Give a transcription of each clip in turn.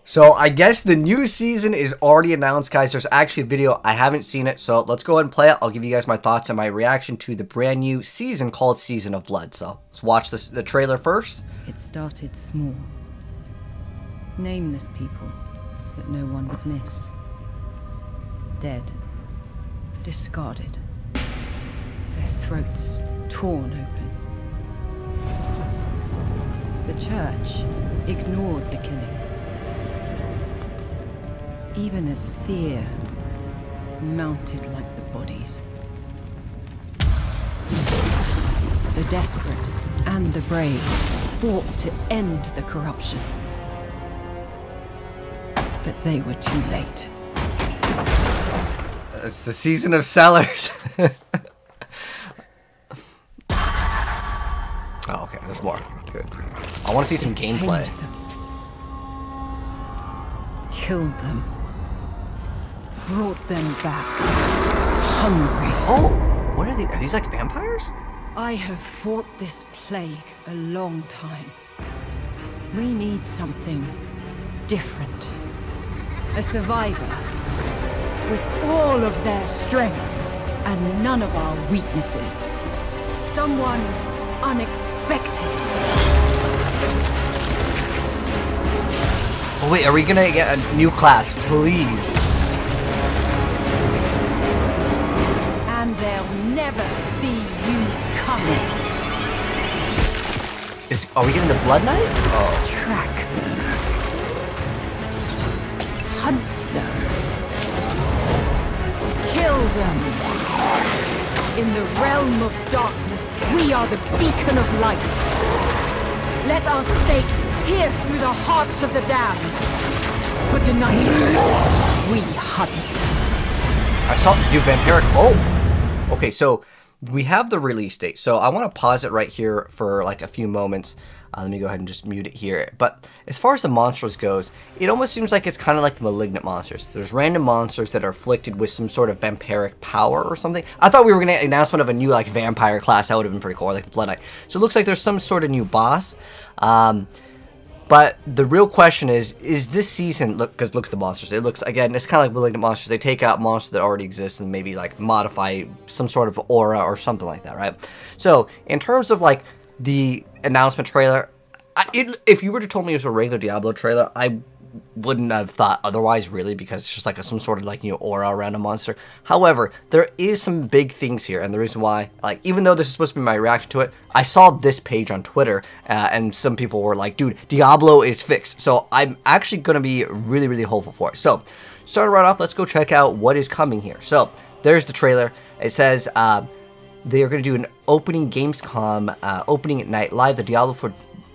So I guess the new season is already announced, guys. There's actually a video. I haven't seen it, so let's go ahead and play it. I'll give you guys my thoughts and my reaction to the brand new season called Season of Blood. So let's watch the trailer first. It started small. Nameless people that no one would miss. Dead. Discarded. Their throats torn open. The church ignored the killings. Even as fear mounted like the bodies. The desperate and the brave fought to end the corruption. But they were too late. It's the season of sellers. Oh, okay, there's more. Good. I want to see some gameplay. Them. Killed them. Brought them back. Hungry. Oh, what are these? Are these like vampires? I have fought this plague a long time. We need something different. A survivor with all of their strengths and none of our weaknesses. Someone unexpected. Oh wait, are we gonna get a new class, please? And they'll never see you coming. Are we getting the Blood Knight? Oh. Track them. Hunt them. Kill them. In the realm of darkness, we are the beacon of light. Let our stakes pierce through the hearts of the damned. For tonight, we hunt. I saw you vampiric. Oh, okay. So we have the release date. So I want to pause it right here for like a few moments. Let me go ahead and just mute it here. But as far as the monsters goes, it almost seems like it's kind of like the Malignant monsters. There's random monsters that are afflicted with some sort of vampiric power or something. I thought we were going to get an announcement of a new like vampire class. That would have been pretty cool, or like the Blood Knight. So it looks like there's some sort of new boss. But the real question is this season, because look at the monsters. It looks, again, it's kind of like Malignant monsters. They take out monsters that already exist and maybe like modify some sort of aura or something like that, right? So in terms of like the announcement trailer, if you were to told me it was a regular Diablo trailer, I wouldn't have thought otherwise, really, because it's just like some sort of like, you know, aura around a monster. However, there is some big things here, and the reason why, like, even though this is supposed to be my reaction to it, I saw this page on Twitter, and some people were like, dude, Diablo is fixed. So I'm actually going to be really, really hopeful for it. So starting right off, let's go check out what is coming here. So there's the trailer. It says they are going to do an opening Gamescom opening at night live. The Diablo 4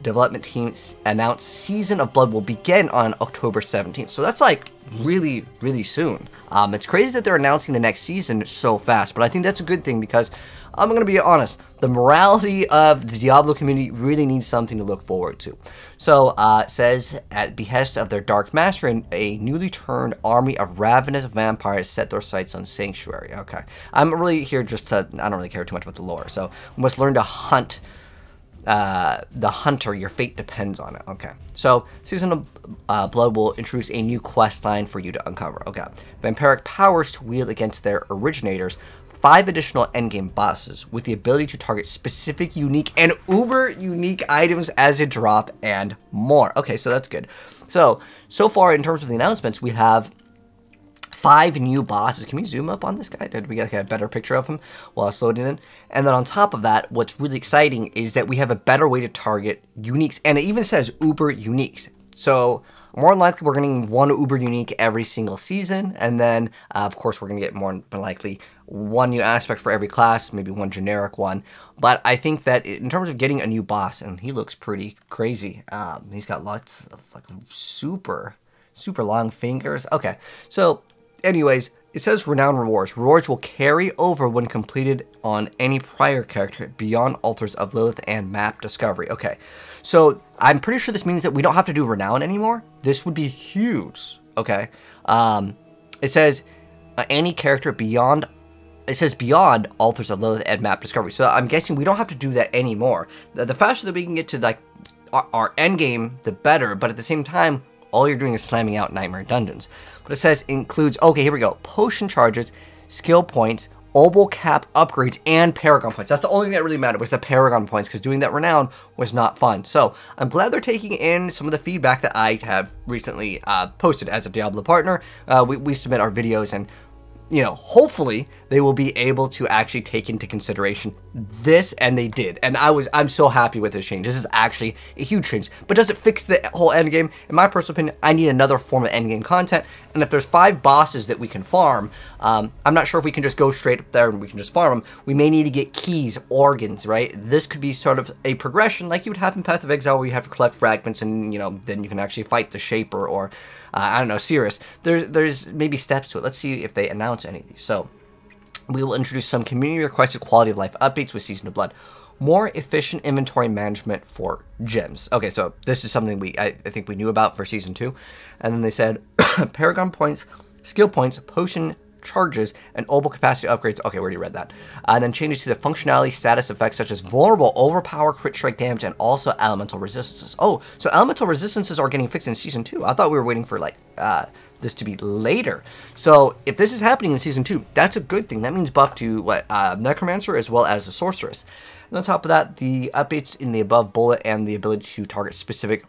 development team announced Season of Blood will begin on October 17th. So that's like really, really soon. It's crazy that they're announcing the next season so fast, but I think that's a good thing because I'm going to be honest, the morality of the Diablo community really needs something to look forward to. So it says, at behest of their dark master, a newly turned army of ravenous vampires set their sights on Sanctuary. Okay. I'm really here just to, I don't really care too much about the lore. So we must learn to hunt the hunter, your fate depends on it. Okay, so Season of Blood will introduce a new quest line for you to uncover. Okay, vampiric powers to wield against their originators, 5 additional endgame bosses with the ability to target specific, unique, and uber unique items as they drop, and more. Okay, so that's good. So far in terms of the announcements, we have 5 new bosses. Can we zoom up on this guy? Did we get a better picture of him while it's loading in? And then on top of that, what's really exciting is that we have a better way to target uniques. And it even says uber uniques. So more than likely, we're getting 1 uber unique every single season. And then, of course, we're going to get more than likely 1 new aspect for every class, maybe 1 generic one. But I think that in terms of getting a new boss, and he looks pretty crazy. He's got lots of like super long fingers. Okay, so anyways, it says renowned rewards. Rewards will carry over when completed on any prior character beyond Altars of Lilith and map discovery. Okay, so I'm pretty sure this means that we don't have to do renown anymore. This would be huge. Okay, it says any character beyond. It says beyond Altars of Lilith and map discovery. So I'm guessing we don't have to do that anymore. The faster that we can get to like our end game, the better. But at the same time, all you're doing is slamming out nightmare dungeons. But it says includes, okay, here we go, potion charges, skill points, obol cap upgrades, and paragon points. That's the only thing that really mattered, was the paragon points, because doing that renown was not fun. So I'm glad they're taking in some of the feedback that I have recently posted as a Diablo partner. We submit our videos, and you know, hopefully they will be able to actually take into consideration this, and they did. And I'm so happy with this change. This is actually a huge change. But does it fix the whole endgame? In my personal opinion, I need another form of endgame content. And if there's 5 bosses that we can farm, I'm not sure if we can just go straight up there and we can just farm them. We may need to get keys, organs, right? This could be sort of a progression like you would have in Path of Exile, where you have to collect fragments and, you know, then you can actually fight the Shaper or, I don't know, Cirrus. There's maybe steps to it. Let's see if they announce any of these. So we will introduce some community requested quality of life updates with Season of Blood. More efficient inventory management for gems. Okay, so this is something I think we knew about for Season 2. And then they said paragon points, skill points, potion charges, and obol capacity upgrades. Okay, we already read that. And then changes to the functionality status effects such as vulnerable, overpower, crit strike damage, and also elemental resistances. Oh, so elemental resistances are getting fixed in Season 2. I thought we were waiting for like this to be later. So if this is happening in Season 2, that's a good thing. That means buff to what Necromancer as well as the Sorceress. And on top of that, the updates in the above bullet and the ability to target specific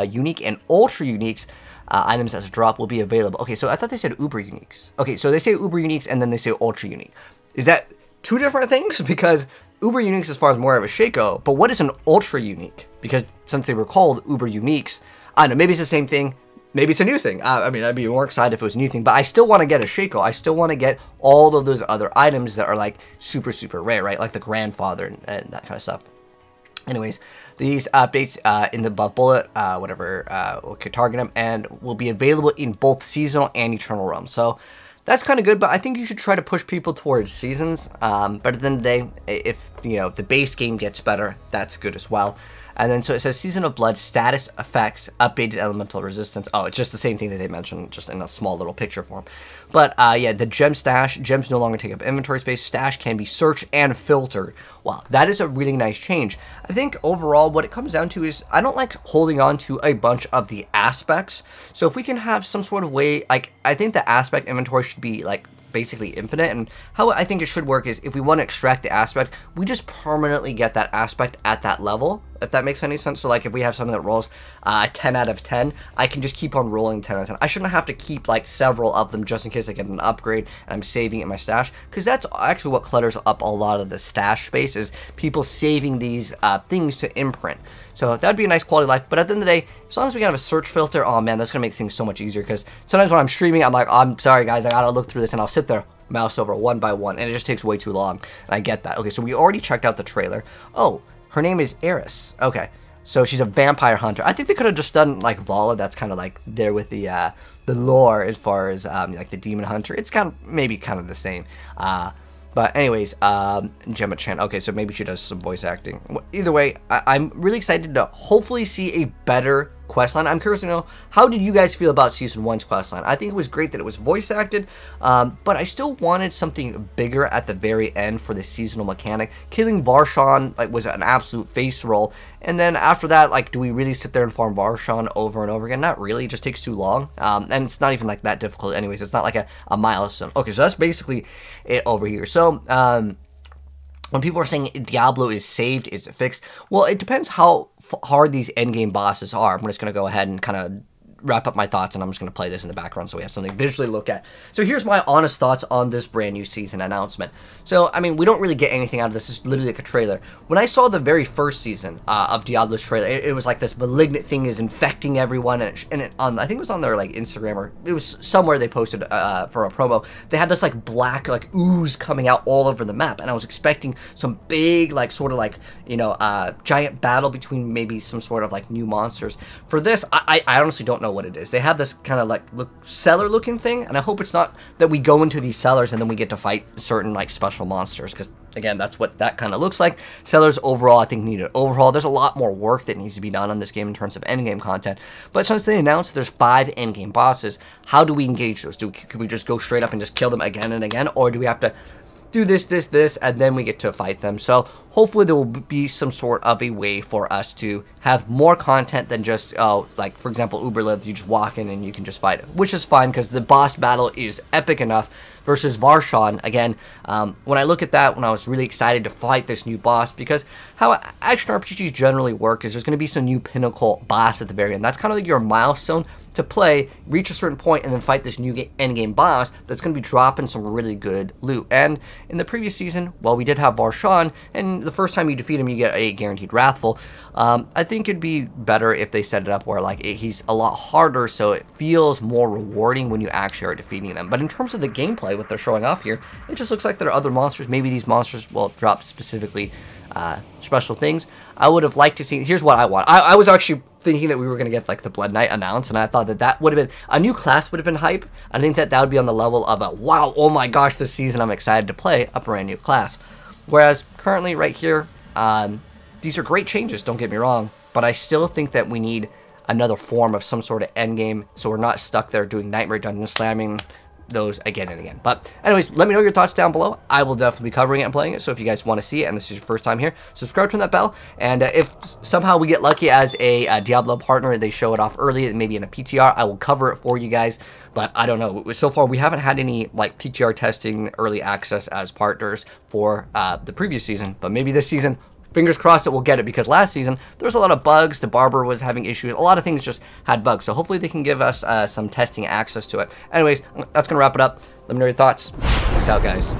unique and ultra uniques items as a drop will be available. Okay, so I thought they said uber uniques. Okay, so they say uber uniques and then they say ultra unique. Is that 2 different things? Because uber uniques as far as more of a Shaco, but what is an ultra unique? Because since they were called uber uniques, I don't know, maybe it's the same thing. Maybe it's a new thing. I mean, I'd be more excited if it was a new thing, but I still want to get a Shaco. I still want to get all of those other items that are like super, super rare, right? Like the Grandfather and that kind of stuff. Anyways, these updates in the above bullet, we could target them, and will be available in both seasonal and eternal realms. So that's kind of good, but I think you should try to push people towards seasons. But at the end of the day, if you know the base game gets better, that's good as well. And then so it says Season of Blood status effects, updated elemental resistance. Oh, it's just the same thing that they mentioned, just in a small little picture form. But yeah, the gem stash, gems no longer take up inventory space. Stash can be searched and filtered. Wow, that is a really nice change. I think overall what it comes down to is I don't like holding on to a bunch of the aspects. So if we can have some sort of way, like I think the aspect inventory should be like basically infinite, and how I think it should work is if we want to extract the aspect, we just permanently get that aspect at that level, if that makes any sense. So like if we have something that rolls 10 out of 10, I can just keep on rolling 10 out of 10. I shouldn't have to keep like several of them just in case I get an upgrade and I'm saving it in my stash, because that's actually what clutters up a lot of the stash space, is people saving these things to imprint. So that would be a nice quality of life. But at the end of the day, as long as we can have a search filter, oh man, that's going to make things so much easier. Because sometimes when I'm streaming, I'm like, I'm sorry guys, I got to look through this, and I'll sit there, mouse over one by one, and it just takes way too long. And I get that. Okay, so we already checked out the trailer. Oh, her name is Eris. Okay, so she's a vampire hunter. I think they could have just done like Vala. That's kind of like there with the lore as far as like the demon hunter. It's kind of maybe kind of the same. But anyways, Gemma Chan. Okay, so maybe she does some voice acting. Either way, I'm really excited to hopefully see a better questline. I'm curious to know, how did you guys feel about Season 1's questline? I think it was great that it was voice acted, but I still wanted something bigger at the very end for the seasonal mechanic. Killing Varshan like was an absolute face roll, and then after that, like, do we really sit there and farm Varshan over and over again? Not really. It just takes too long, and it's not even like that difficult anyways. It's not like a milestone. Okay, so that's basically it over here. So when people are saying Diablo is saved, is it fixed? Well, it depends how hard these endgame bosses are. I'm just going to go ahead and kind of wrap up my thoughts, and I'm just going to play this in the background so we have something visually to look at. So here's my honest thoughts on this brand new season announcement. So, I mean, we don't really get anything out of this. It's literally like a trailer. When I saw the very first season of Diablo's trailer, it was like this malignant thing is infecting everyone, and I think it was on their like Instagram, or it was somewhere they posted for a promo. They had this like black like ooze coming out all over the map, and I was expecting some big like sort of like, you know, giant battle between maybe some sort of like new monsters. For this, I honestly don't know what it is. They have this kind of like cellar looking thing, and I hope it's not that we go into these cellars and then we get to fight certain like special monsters, because again, that's what that kind of looks like. Cellars overall I think need an overhaul. There's a lot more work that needs to be done on this game in terms of endgame content, but since they announced there's 5 endgame bosses, how do we engage those? Can we just go straight up and just kill them again and again, or do we have to do this, and then we get to fight them? So hopefully there will be some sort of a way for us to have more content than just, like, for example, Uberlith, you just walk in and you can just fight it, which is fine because the boss battle is epic enough versus Varshan. Again, when I look at that, when I was really excited to fight this new boss, because how action RPGs generally work is there's going to be some new pinnacle boss at the very end. That's kind of like your milestone to play, reach a certain point, and then fight this new endgame boss that's going to be dropping some really good loot. And in the previous season, well, we did have Varshan, and the first time you defeat him, you get a guaranteed Wrathful. I think it'd be better if they set it up where, like, he's a lot harder, so it feels more rewarding when you actually are defeating them. But in terms of the gameplay, what they're showing off here, it just looks like there are other monsters. Maybe these monsters will drop specifically special things. I would have liked to see, here's what I want. I was actually thinking that we were going to get like the Blood Knight announced, and I thought that that would have been, a new class would have been hype. I think that that would be on the level of a, wow, oh my gosh, this season I'm excited to play a brand new class. Whereas currently right here, these are great changes, don't get me wrong, but I still think that we need another form of some sort of endgame, so we're not stuck there doing Nightmare Dungeon slamming those again and again. But anyways, let me know your thoughts down below. I will definitely be covering it and playing it, so if you guys want to see it and this is your first time here, subscribe, turn that bell, and if somehow we get lucky as a Diablo partner, they show it off early, maybe in a PTR, I will cover it for you guys. But I don't know, so far we haven't had any like PTR testing early access as partners for the previous season, but maybe this season, fingers crossed that we'll get it, because last season there was a lot of bugs. The barber was having issues. A lot of things just had bugs. So hopefully they can give us some testing access to it. Anyways, that's going to wrap it up. Let me know your thoughts. Peace out, guys.